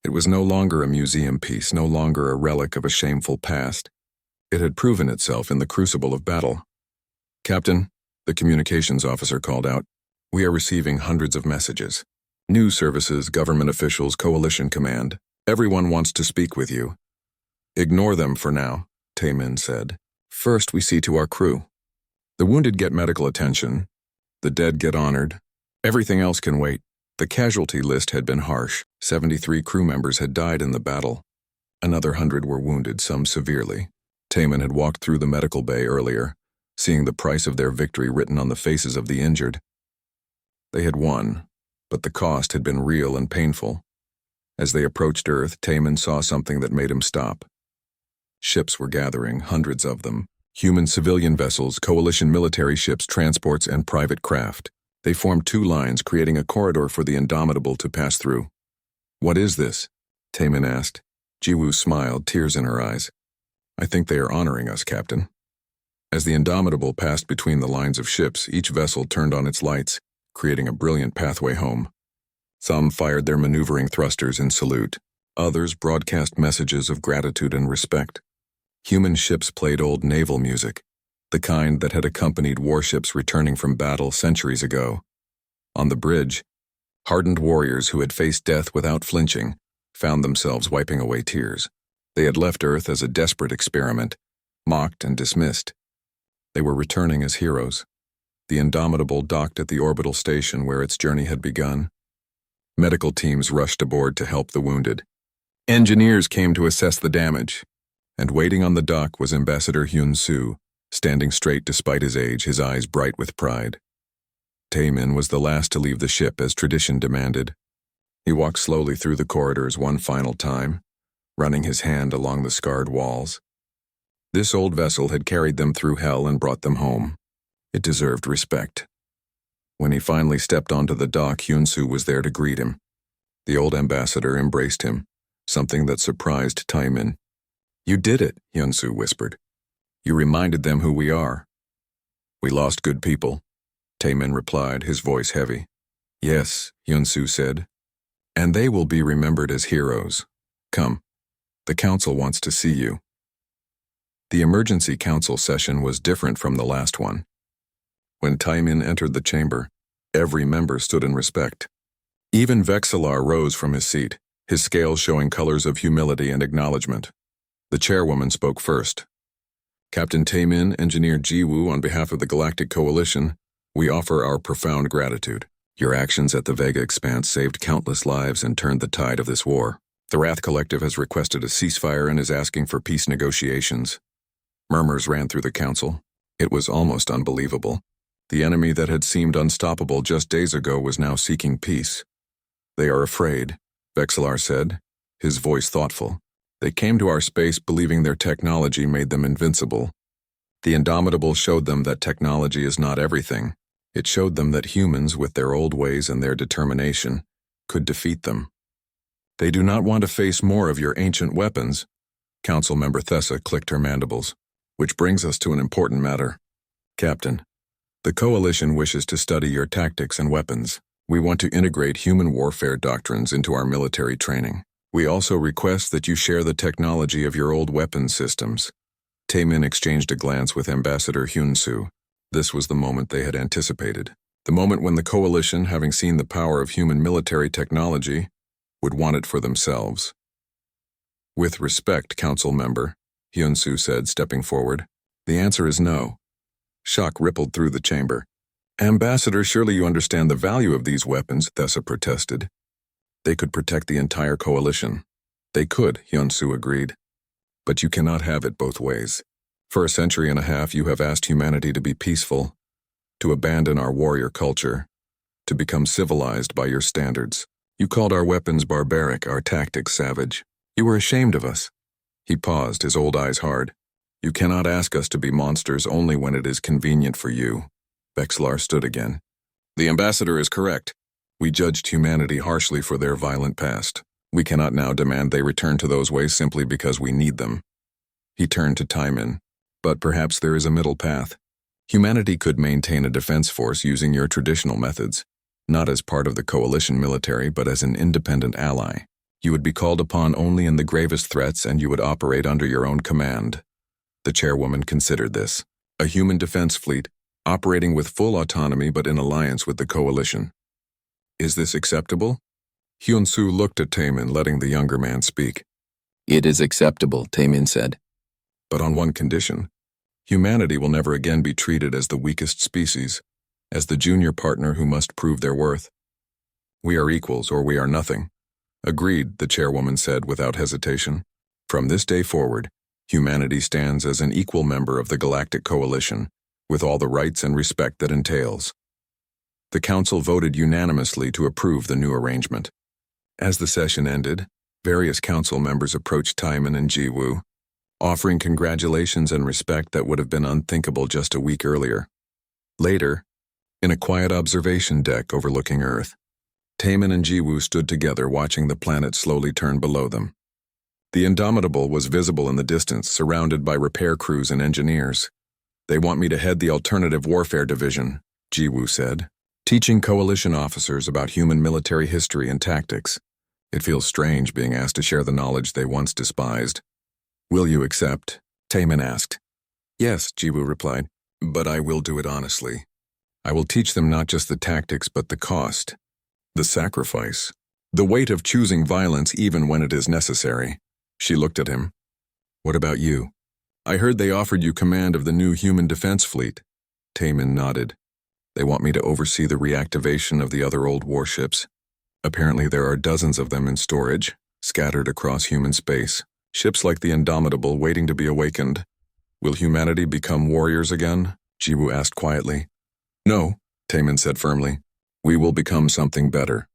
It was no longer a museum piece, no longer a relic of a shameful past. It had proven itself in the crucible of battle. "Captain," the communications officer called out, "we are receiving hundreds of messages. News services, government officials, coalition command. Everyone wants to speak with you." "Ignore them for now," Taemin said. "First, we see to our crew. The wounded get medical attention. The dead get honored. Everything else can wait." The casualty list had been harsh. 73 crew members had died in the battle. Another 100 were wounded, some severely. Taemin had walked through the medical bay earlier, seeing the price of their victory written on the faces of the injured. They had won, but the cost had been real and painful. As they approached Earth, Taemin saw something that made him stop. Ships were gathering, hundreds of them. Human civilian vessels, coalition military ships, transports, and private craft. They formed two lines, creating a corridor for the Indomitable to pass through. "What is this?" Taemin asked. Jiwoo smiled, tears in her eyes. "I think they are honoring us, Captain." As the Indomitable passed between the lines of ships, each vessel turned on its lights, creating a brilliant pathway home. Some fired their maneuvering thrusters in salute. Others broadcast messages of gratitude and respect. Human ships played old naval music, the kind that had accompanied warships returning from battle centuries ago. On the bridge, hardened warriors who had faced death without flinching found themselves wiping away tears. They had left Earth as a desperate experiment, mocked and dismissed. They were returning as heroes. The Indomitable docked at the orbital station where its journey had begun. Medical teams rushed aboard to help the wounded. Engineers came to assess the damage. And waiting on the dock was Ambassador Hyun-soo, standing straight despite his age, his eyes bright with pride. Taemin was the last to leave the ship as tradition demanded. He walked slowly through the corridors one final time, running his hand along the scarred walls. This old vessel had carried them through hell and brought them home. It deserved respect. When he finally stepped onto the dock, Hyun-soo was there to greet him. The old ambassador embraced him, something that surprised Taemin. "You did it," Hyun-soo whispered. "You reminded them who we are." "We lost good people," Taemin replied, his voice heavy. "Yes," Hyun-soo said. "And they will be remembered as heroes. Come, the council wants to see you." The emergency council session was different from the last one. When Taemin entered the chamber, every member stood in respect. Even Vexillar rose from his seat, his scales showing colors of humility and acknowledgement. The chairwoman spoke first. "Captain Taemin, Engineer Jiwoo, on behalf of the Galactic Coalition, we offer our profound gratitude. Your actions at the Vega Expanse saved countless lives and turned the tide of this war. The Wrath Collective has requested a ceasefire and is asking for peace negotiations." Murmurs ran through the council. It was almost unbelievable. The enemy that had seemed unstoppable just days ago was now seeking peace. "They are afraid," Vexillar said, his voice thoughtful. "They came to our space believing their technology made them invincible. The Indomitable showed them that technology is not everything. It showed them that humans, with their old ways and their determination, could defeat them. They do not want to face more of your ancient weapons." Council member Thessa clicked her mandibles. "Which brings us to an important matter. Captain, the Coalition wishes to study your tactics and weapons. We want to integrate human warfare doctrines into our military training. We also request that you share the technology of your old weapons systems." Taemin exchanged a glance with Ambassador Hyun-soo. This was the moment they had anticipated. The moment when the Coalition, having seen the power of human military technology, would want it for themselves. "With respect, Council member," Hyun-soo said, stepping forward, "the answer is no." Shock rippled through the chamber. "Ambassador, surely you understand the value of these weapons," Thessa protested. "They could protect the entire Coalition." "They could," Hyun-soo agreed. "But you cannot have it both ways. For a century and a half you have asked humanity to be peaceful, to abandon our warrior culture, to become civilized by your standards. You called our weapons barbaric, our tactics savage. You were ashamed of us." He paused, his old eyes hard. "You cannot ask us to be monsters only when it is convenient for you." Vexillar stood again. "The ambassador is correct. We judged humanity harshly for their violent past. We cannot now demand they return to those ways simply because we need them. He turned to Timon. But perhaps there is a middle path. Humanity could maintain a defense force using your traditional methods, not as part of the coalition military but as an independent ally. You would be called upon only in the gravest threats and you would operate under your own command. The chairwoman considered this. A human defense fleet, operating with full autonomy but in alliance with the coalition. Is this acceptable? Hyun-Soo looked at Taemin, letting the younger man speak.
It is acceptable, Taemin said.
But on one condition. Humanity will never again be treated as the weakest species, as the junior partner who must prove their worth. We are equals or we are nothing. Agreed, the chairwoman said without hesitation. From this day forward, humanity stands as an equal member of the Galactic Coalition, with all the rights and respect that entails. The council voted unanimously to approve the new arrangement. As the session ended, various council members approached Timon and Ji-woo, offering congratulations and respect that would have been unthinkable just a week earlier. Later, in a quiet observation deck overlooking Earth, Taemin and Ji-woo stood together watching the planet slowly turn below them. The Indomitable was visible in the distance, surrounded by repair crews and engineers. They want me to head the Alternative Warfare Division, Ji-woo said, teaching coalition officers about human military history and tactics. It feels strange being asked to share the knowledge they once despised. Will you accept? Taemin asked. Yes, Ji-woo replied, but I will do it honestly. I will teach them not just the tactics but the cost, the sacrifice, the weight of choosing violence even when it is necessary. She looked at him. What about you? I heard they offered you command of the new human defense fleet. Taemin nodded. They want me to oversee the reactivation of the other old warships. Apparently there are dozens of them in storage, scattered across human space. Ships like the Indomitable waiting to be awakened. Will humanity become warriors again? Ji-woo asked quietly. No, Taemin said firmly. We will become something better.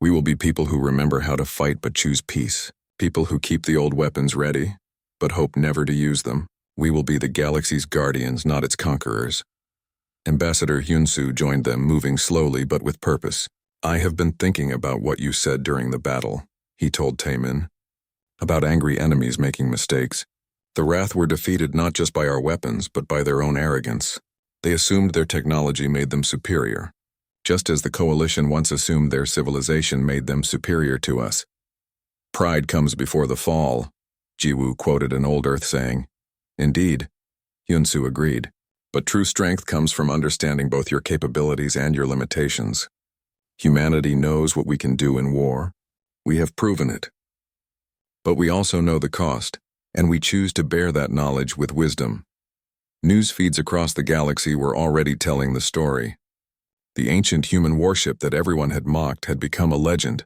We will be people who remember how to fight but choose peace. People who keep the old weapons ready, but hope never to use them. We will be the galaxy's guardians, not its conquerors. Ambassador Hyun-Soo joined them, moving slowly but with purpose. I have been thinking about what you said during the battle, he told Taemin. About angry enemies making mistakes. The Wrath were defeated not just by our weapons, but by their own arrogance. They assumed their technology made them superior, just as the Coalition once assumed their civilization made them superior to us. Pride comes before the fall, Ji-woo quoted an old Earth saying. Indeed, Hyun-Soo agreed. But true strength comes from understanding both your capabilities and your limitations. Humanity knows what we can do in war. We have proven it. But we also know the cost, and we choose to bear that knowledge with wisdom. News feeds across the galaxy were already telling the story. The ancient human warship that everyone had mocked had become a legend.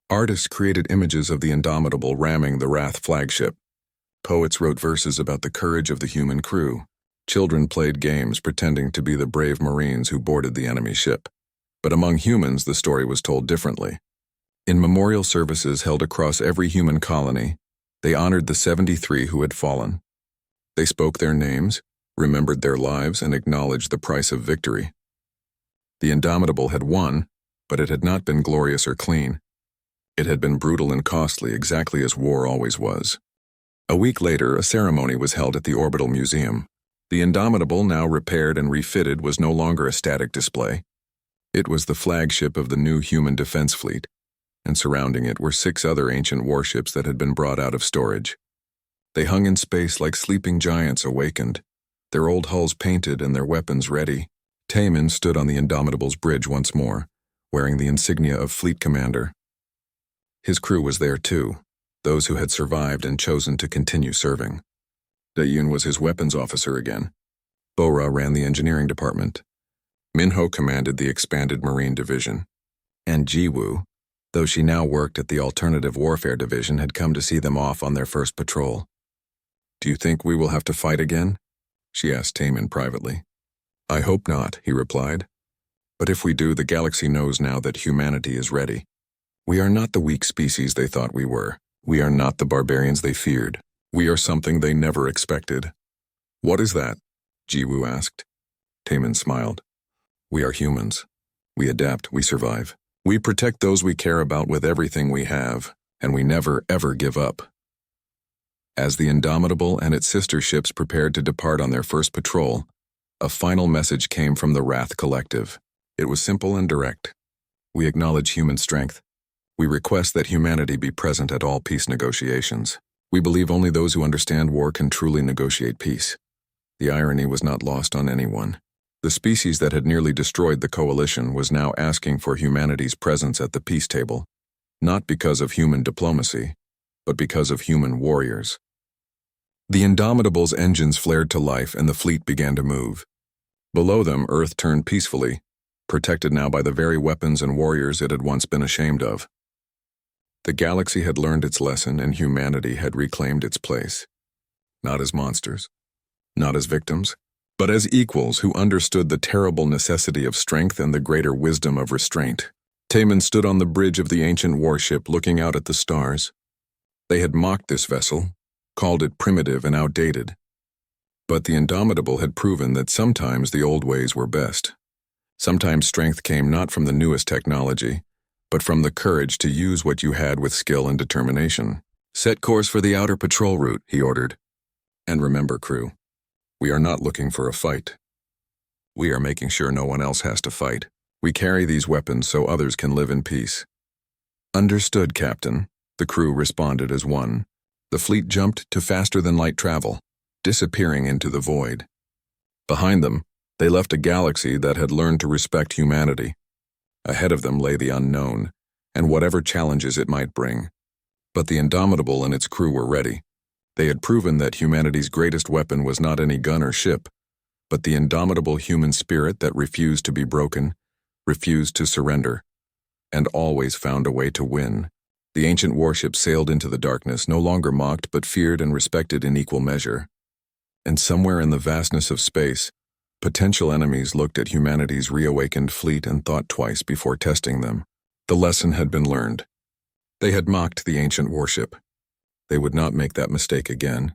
Artists created images of the Indomitable ramming the Wrath flagship. Poets wrote verses about the courage of the human crew. Children played games pretending to be the brave Marines who boarded the enemy ship. But among humans, the story was told differently. In memorial services held across every human colony, they honored the 73 who had fallen. They spoke their names, remembered their lives, and acknowledged the price of victory. The Indomitable had won, but it had not been glorious or clean. It had been brutal and costly, exactly as war always was. A week later, a ceremony was held at the Orbital Museum. The Indomitable, now repaired and refitted, was no longer a static display. It was the flagship of the new human defense fleet, and surrounding it were 6 other ancient warships that had been brought out of storage. They hung in space like sleeping giants awakened, their old hulls painted and their weapons ready. Taemin stood on the Indomitable's bridge once more, wearing the insignia of fleet commander. His crew was there too, those who had survived and chosen to continue serving. Dae-yoon was his weapons officer again. Bora ran the engineering department. Minho commanded the expanded Marine Division. And Ji-woo, though she now worked at the Alternative Warfare Division, had come to see them off on their first patrol. Do you think we will have to fight again? She asked Taemin privately. I hope not, he replied. But if we do, the galaxy knows now that humanity is ready. We are not the weak species they thought we were. We are not the barbarians they feared. We are something they never expected. What is that? Ji-woo asked. Taemin smiled. We are humans. We adapt, we survive. We protect those we care about with everything we have, and we never, ever give up. As the Indomitable and its sister ships prepared to depart on their first patrol, a final message came from the Wrath Collective. It was simple and direct. We acknowledge human strength. We request that humanity be present at all peace negotiations. We believe only those who understand war can truly negotiate peace. The irony was not lost on anyone. The species that had nearly destroyed the coalition was now asking for humanity's presence at the peace table, not because of human diplomacy, but because of human warriors. The Indomitable's engines flared to life and the fleet began to move. Below them, Earth turned peacefully, protected now by the very weapons and warriors it had once been ashamed of. The galaxy had learned its lesson and humanity had reclaimed its place. Not as monsters, not as victims, but as equals who understood the terrible necessity of strength and the greater wisdom of restraint. Taman stood on the bridge of the ancient warship looking out at the stars. They had mocked this vessel, called it primitive and outdated. But the Indomitable had proven that sometimes the old ways were best. Sometimes strength came not from the newest technology, but from the courage to use what you had with skill and determination. "Set course for the outer patrol route," he ordered. "And remember, crew, we are not looking for a fight. We are making sure no one else has to fight. We carry these weapons so others can live in peace." "Understood, Captain," the crew responded as one. The fleet jumped to faster-than-light travel, disappearing into the void. Behind them, they left a galaxy that had learned to respect humanity. Ahead of them lay the unknown, and whatever challenges it might bring. But the Indomitable and its crew were ready. They had proven that humanity's greatest weapon was not any gun or ship, but the indomitable human spirit that refused to be broken, refused to surrender, and always found a way to win. The ancient warship sailed into the darkness, no longer mocked but feared and respected in equal measure. And somewhere in the vastness of space, potential enemies looked at humanity's reawakened fleet and thought twice before testing them. The lesson had been learned. They had mocked the ancient warship. They would not make that mistake again.